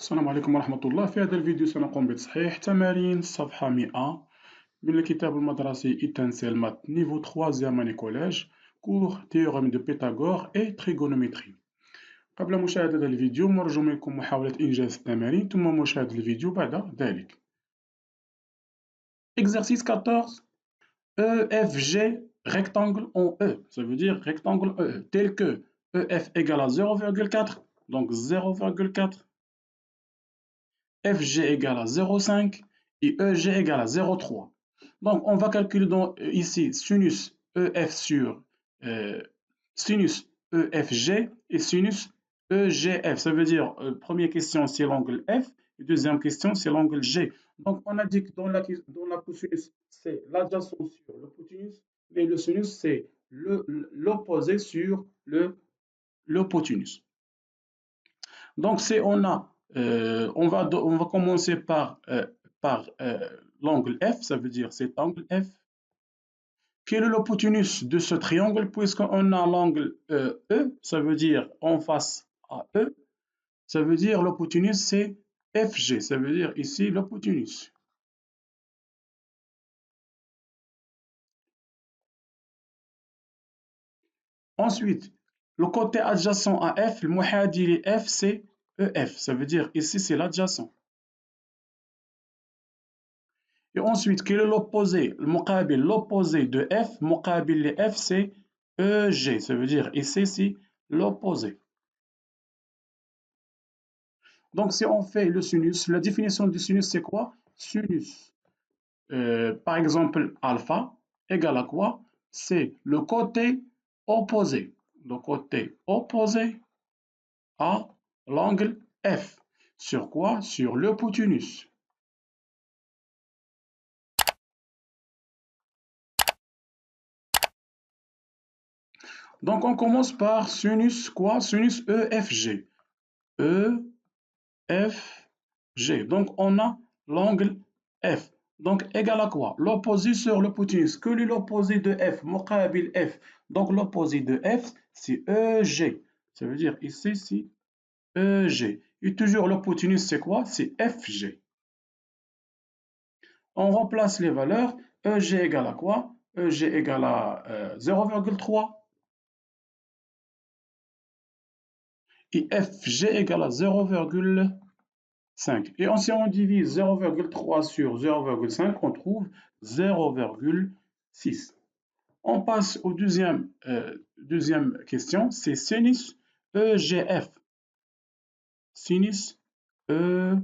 السلام عليكم ورحمة الله. في هذا الفيديو سنقوم بتصحيح تمارين صفحة 100 من الكتاب المدرسي Étincelle Maths niveau 3e année collège cours théorème de Pythagore et trigonométrie. قبل مشاهدة الفيديو نرجو منكم محاولة إنجاز التمارين ثم مشاهدة الفيديو بعد ذلك. Exercice 14. EFG rectangle en E, ça veut dire rectangle E, tel que EF égale à 0,4, donc 0,4. FG égale à 0,5 et EG égale à 0,3. Donc, on va calculer ici sinus EF sur sinus EFG et sinus EGF. Ça veut dire, première question, c'est l'angle F, et deuxième question, c'est l'angle G. Donc, on a dit que dans la cosinus, c'est l'adjacent sur l'hypoténuse, mais le sinus, c'est l'opposé sur l'hypoténuse. Donc, on va commencer par l'angle F, ça veut dire cet angle F. Quel est l'hypoténuse de ce triangle? Puisqu'on a l'angle E, ça veut dire en face à E, ça veut dire l'hypoténuse c'est FG, ça veut dire ici l'hypoténuse. Ensuite, le côté adjacent à F, le muhadi li F, c'est EF, ça veut dire ici c'est l'adjacent. Et ensuite, quel est l'opposé? L'opposé de F, muqabil de F, c'est EG. Ça veut dire ici, c'est l'opposé. Donc, si on fait le sinus, la définition du sinus, c'est quoi? Sinus, par exemple, alpha égale à quoi? C'est le côté opposé. Le côté opposé à l'angle F. Sur quoi? Sur l'hypoténuse. Donc, on commence par sinus quoi? Sinus EFG. EFG. Donc, on a l'angle F. Donc, égal à quoi? L'opposé sur l'hypoténuse. Quel est l'opposé de F? Muqabil F. Donc, l'opposé de F, c'est EG. Ça veut dire ici, c'est EG. Et toujours l'hypoténuse, c'est quoi? C'est FG. On remplace les valeurs. EG égale à quoi? EG égale à 0,3. Et FG égale à 0,5. Et si on divise 0,3 sur 0,5, on trouve 0,6. On passe au deuxième question, c'est sinus EGF. Sinus EGF.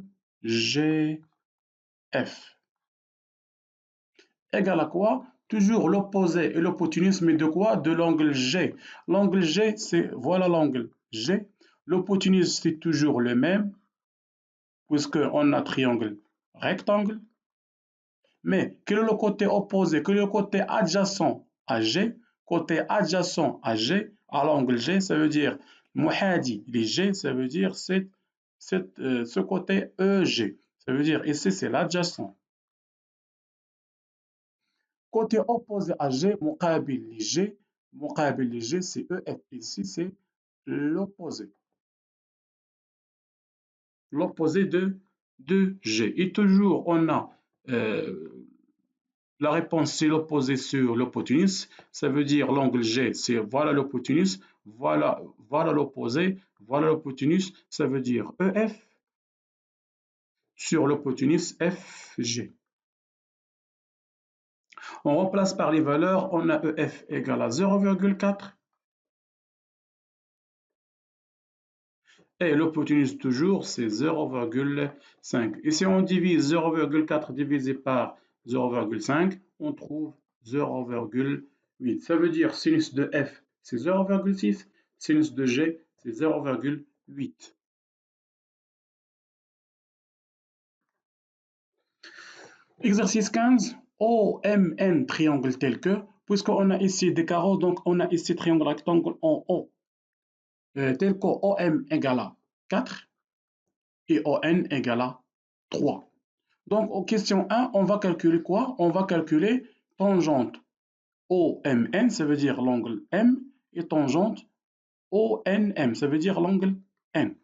Égal à quoi? Toujours l'opposé et l'hypoténuse, mais de quoi? De l'angle G. L'angle G, c'est, voilà l'angle G. L'hypoténuse, c'est toujours le même, puisqu'on a triangle rectangle. Mais quel est le côté opposé? Quel est le côté adjacent à G? Côté adjacent à G, à l'angle G, ça veut dire muhadi les G, ça veut dire ce côté EG. Ça veut dire ici, c'est l'adjacent. Côté opposé à G, muqabil les G, c'est EF. Ici, c'est l'opposé. L'opposé de G. Et toujours, on a la réponse, c'est l'opposé sur l'hypoténuse. Ça veut dire l'angle G, c'est voilà l'hypoténuse, voilà l'opposé, voilà l'hypoténuse. Ça veut dire EF sur l'hypoténuse FG. On remplace par les valeurs, on a EF égale à 0,4. Et l'hypoténuse toujours, c'est 0,5. Et si on divise 0,4 divisé par 0,5, on trouve 0,8. Ça veut dire sinus de F, c'est 0,6. Sinus de G, c'est 0,8. Exercice 15. OMN triangle tel que, puisqu'on a ici des carreaux, donc on a ici triangle rectangle en O, tel que OM égale à 4 et ON égale à 3. Donc, en question 1, on va calculer quoi? On va calculer tangente OMN, ça veut dire l'angle M, et tangente ONM, ça veut dire l'angle N.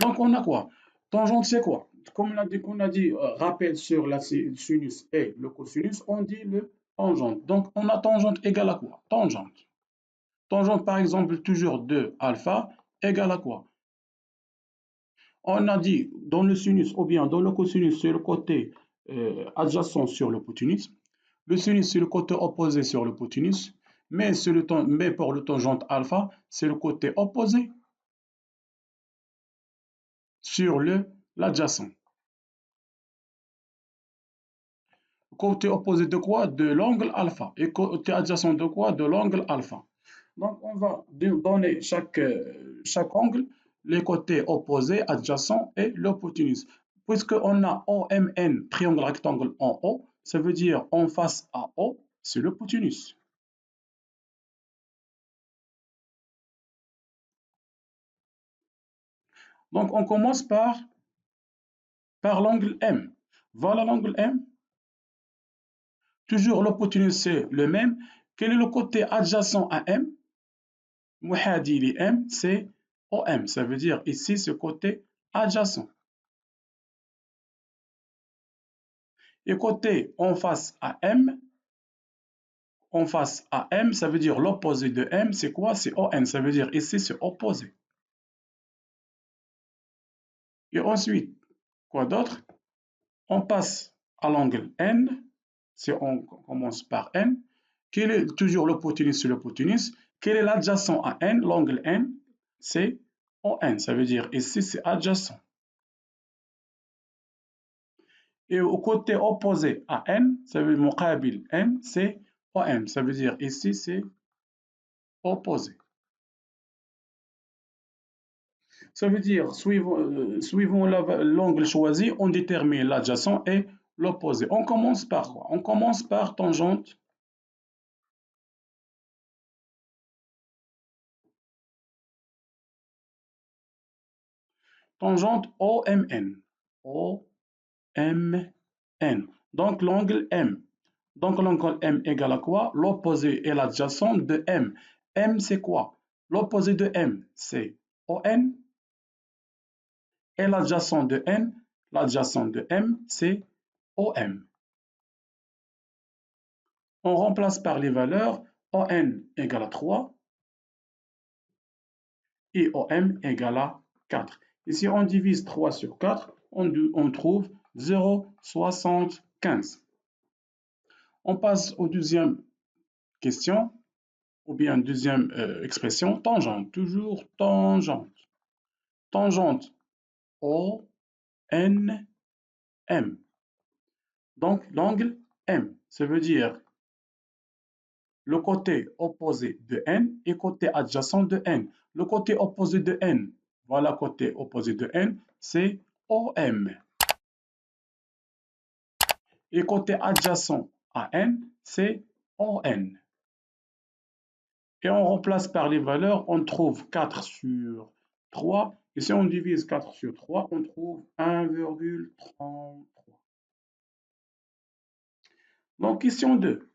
Donc, on a quoi? Tangente, c'est quoi? Comme on a dit rappel sur la sinus et le cosinus, on dit le tangente. Donc, on a tangente égale à quoi? Tangente. Tangente, par exemple, toujours de alpha égale à quoi? On a dit dans le sinus ou bien dans le cosinus, c'est le côté adjacent sur l'hypoténuse. Le sinus, c'est le côté opposé sur l'hypoténuse. Mais pour le tangente alpha, c'est le côté opposé sur l'adjacent. Côté opposé de quoi? De l'angle alpha. Et côté adjacent de quoi? De l'angle alpha. Donc, on va donner chaque angle, les côtés opposés, adjacents et l'hypoténuse. Puisqu'on a OMN, triangle rectangle en haut, ça veut dire en face à O, c'est l'hypoténuse. Donc, on commence par l'angle M. Voilà l'angle M. Toujours l'hypoténuse, c'est le même. Quel est le côté adjacent à M? Muhadi M, c'est OM. Ça veut dire ici, ce côté adjacent. Et côté en face à M, ça veut dire l'opposé de M, c'est quoi? C'est ON. Ça veut dire ici, c'est opposé. Et ensuite, quoi d'autre? On passe à l'angle N. Si on commence par N, quel est toujours l'hypoténuse sur l'hypoténuse? Quel est l'adjacent à N? L'angle N, c'est ON. Ça veut dire ici, c'est adjacent. Et au côté opposé à N, ça veut dire muqabil N, c'est OM. Ça veut dire ici, c'est opposé. Ça veut dire, suivant l'angle choisi, on détermine l'adjacent et l'opposé. On commence par quoi? On commence par tangente. Tangente OMN. OMN. Donc l'angle M. Donc l'angle M égale à quoi? L'opposé et l'adjacent de M. M, c'est quoi? L'opposé de M, c'est ON. Et l'adjacent de N, l'adjacent de M, c'est OM. On remplace par les valeurs ON égale à 3 et OM égale à 4. Et si on divise 3 sur 4, on trouve 0,75. On passe aux deuxième question, ou bien deuxième expression, tangente, toujours tangente. Tangente O, N, M. Donc l'angle M, ça veut dire le côté opposé de N et côté adjacent de N. Le côté opposé de N, voilà côté opposé de N, c'est OM. Et côté adjacent à N, c'est ON. Et on remplace par les valeurs, on trouve 4 sur 3. Et si on divise 4 sur 3, on trouve 1,33. Donc, question 2.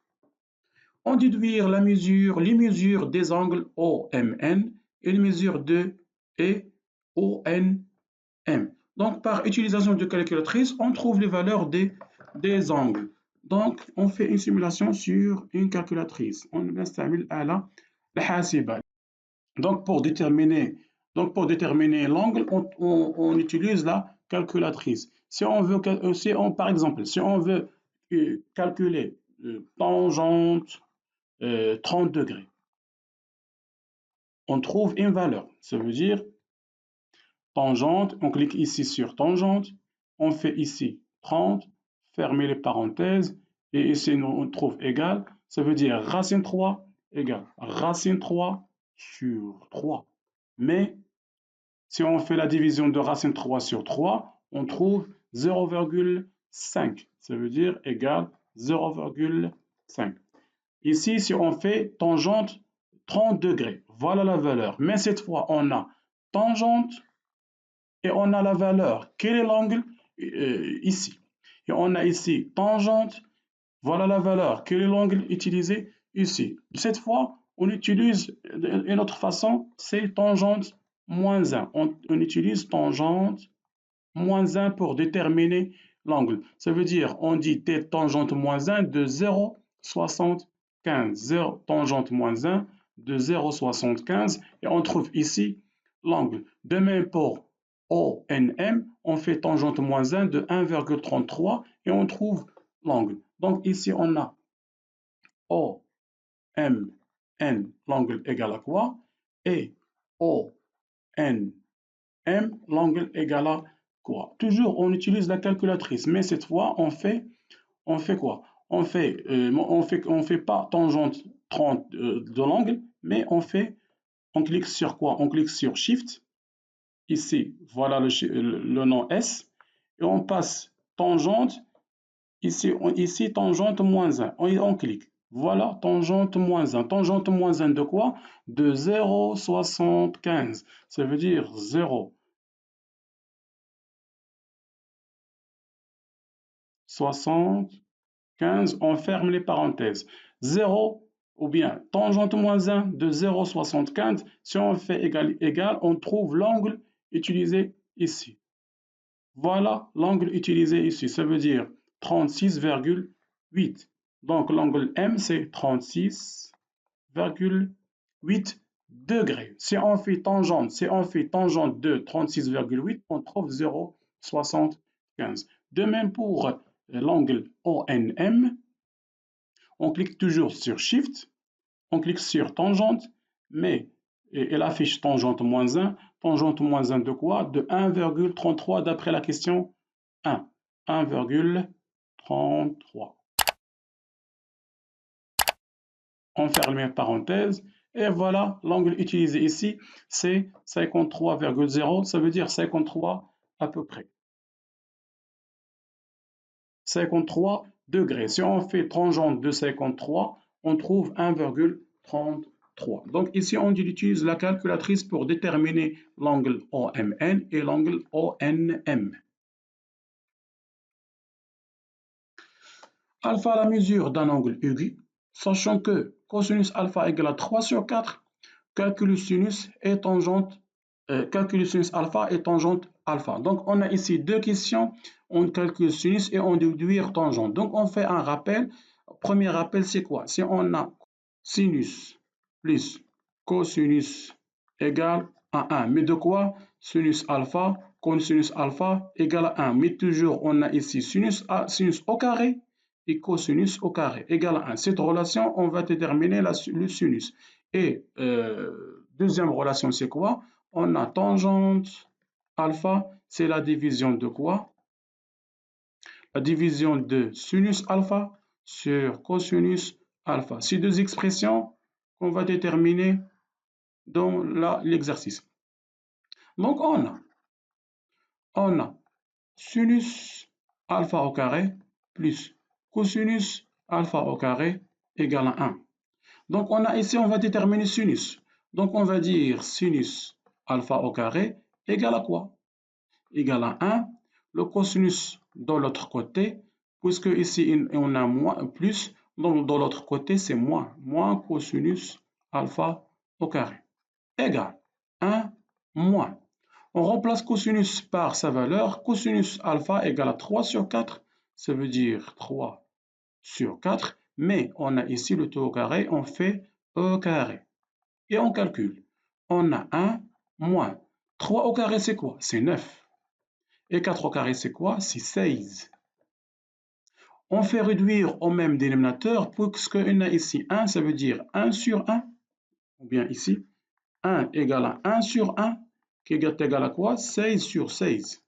On déduire les mesures des angles OMN et les mesures de et ONM. Donc, par utilisation de calculatrice, on trouve les valeurs des angles. Donc, on fait une simulation sur une calculatrice. On installe à الحاسبة. Donc, pour déterminer l'angle, on utilise la calculatrice. Si on veut, par exemple, si on veut calculer tangente 30 degrés, on trouve une valeur. Ça veut dire tangente, on clique ici sur tangente, on fait ici 30, fermer les parenthèses, et ici on trouve égal, ça veut dire racine 3 égale racine 3 sur 3. Mais si on fait la division de racine 3 sur 3, on trouve 0,5, ça veut dire égal 0,5. Ici, si on fait tangente 30 degrés, voilà la valeur. Mais cette fois, on a tangente et on a la valeur. Quel est l'angle ici? Et on a ici tangente, voilà la valeur. Quel est l'angle utilisé ici? Cette fois, on utilise une autre façon, c'est tangente moins 1. On utilise tangente moins 1 pour déterminer l'angle. Ça veut dire, on dit tangente moins 1 de 0,75. Tangente moins 1 de 0,75 et on trouve ici l'angle. De même pour ONM, on fait tangente moins 1 de 1,33 et on trouve l'angle. Donc ici, on a OMN, l'angle égale à quoi? Et ONM, l'angle égale à quoi? Toujours, on utilise la calculatrice, mais cette fois, on fait quoi? On fait pas tangente 30 de l'angle, mais on clique sur quoi? On clique sur Shift. Ici, voilà le nom S. Et on passe tangente. Ici tangente moins 1. On clique. Voilà, tangente moins 1. Tangente moins 1 de quoi? De 0,75. Ça veut dire 0,75. On ferme les parenthèses. 0 ou bien tangente moins 1 de 0,75. Si on fait égal, on trouve l'angle utilisé ici. Voilà l'angle utilisé ici. Ça veut dire 36,8. Donc l'angle M, c'est 36,8 degrés. Si on fait tangente de 36,8, on trouve 0,75. De même pour l'angle ONM, on clique toujours sur Shift, on clique sur tangente, mais elle affiche tangente moins 1. Tangente moins 1 de quoi? De 1,33 d'après la question 1. 1,33. On ferme les parenthèses. Et voilà, l'angle utilisé ici, c'est 53,0. Ça veut dire 53 à peu près. 53 degrés. Si on fait tangente de 53, on trouve 1,33. Donc ici, on utilise la calculatrice pour déterminer l'angle OMN et l'angle ONM. Alpha, la mesure d'un angle aigu, sachant que cosinus alpha égale à 3 sur 4, calcul sinus alpha et tangente alpha. Donc on a ici deux questions, on calcule sinus et on déduire tangente. Donc on fait un rappel. Premier rappel, c'est quoi? Si on a sinus plus cosinus égale à 1. Mais de quoi? Sinus alpha, cosinus alpha égale à 1. Mais toujours, on a ici sinus au carré et cosinus au carré égale à 1. Cette relation, on va déterminer le sinus. Et deuxième relation, c'est quoi? On a tangente alpha, c'est la division de quoi? La division de sinus alpha sur cosinus alpha. Ces deux expressions qu'on va déterminer dans l'exercice. Donc on a sinus alpha au carré plus cosinus alpha au carré égale à 1. Donc on a ici, on va déterminer sinus. Donc on va dire sinus alpha au carré égale à quoi? Égale à 1. Le cosinus de l'autre côté, puisque ici on a moins plus, donc de l'autre côté c'est moins. Moins cosinus alpha au carré. Égale 1 moins. On remplace cosinus par sa valeur. Cosinus alpha égale à 3 sur 4. Ça veut dire 3 sur 4. Mais on a ici le taux au carré. On fait E carré. Et on calcule. On a 1 moins. 3 au carré, c'est quoi? C'est 9. Et 4 au carré, c'est quoi? C'est 16. On fait réduire au même dénominateur, puisqu'on a ici 1, ça veut dire 1 sur 1. Ou bien ici, 1 égale à 1 sur 1, qui est égal à quoi? 16 sur 16.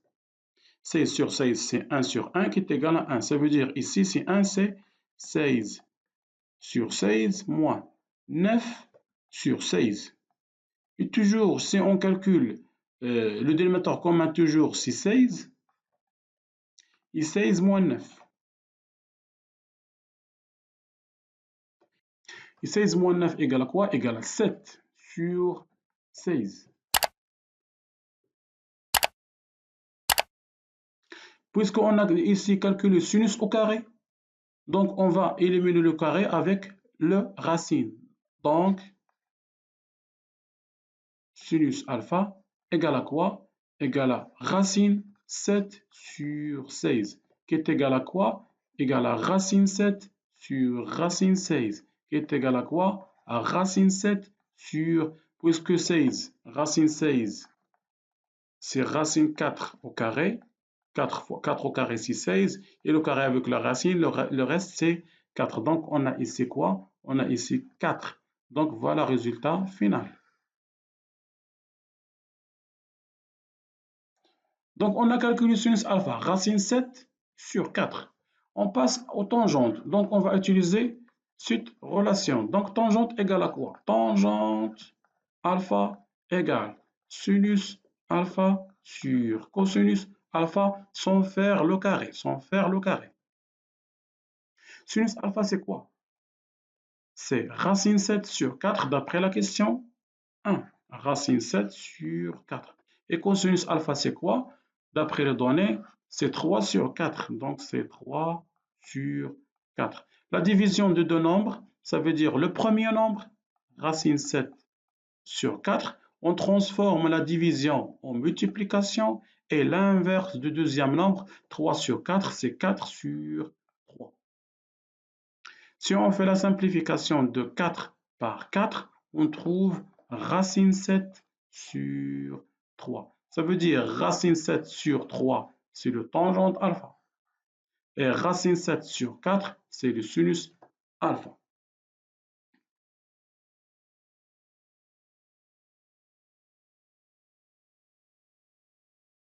16 sur 16, c'est 1 sur 1 qui est égal à 1. Ça veut dire ici, si 1, c'est 16 sur 16 moins 9 sur 16. Et toujours, si on calcule le dénominateur commun, toujours, c'est 16. Et 16 moins 9. Et 16 moins 9 égale à quoi? Égale à 7 sur 16. Puisqu'on a ici calculé sinus au carré, donc on va éliminer le carré avec le racine. Donc, sinus alpha égale à quoi? Égale à racine 7 sur 16, qui est égal à quoi? Égale à racine 7 sur racine 16, qui est égal à quoi? À racine 7 sur, puisque 16, racine 16, c'est racine 4 au carré, 4 fois 4 au carré c'est 16, et le carré avec la racine, le reste c'est 4. Donc on a ici quoi? On a ici 4. Donc voilà le résultat final. Donc on a calculé sinus alpha, racine 7 sur 4. On passe aux tangentes. Donc on va utiliser cette relation. Donc tangente égale à quoi? Tangente alpha égale sinus alpha sur cosinus alpha sans faire le carré. Sans faire le carré. Sinus alpha c'est quoi? C'est racine 7 sur 4 d'après la question 1. Racine 7 sur 4. Et cosinus alpha c'est quoi? D'après les données, c'est 3 sur 4. Donc c'est 3 sur 4. La division de deux nombres, ça veut dire le premier nombre, racine 7 sur 4, on transforme la division en multiplication et l'inverse du deuxième nombre, 3 sur 4, c'est 4 sur 3. Si on fait la simplification de 4 par 4, on trouve racine 7 sur 3. Ça veut dire racine 7 sur 3, c'est le tangente alpha. Et racine 7 sur 4, c'est le sinus alpha.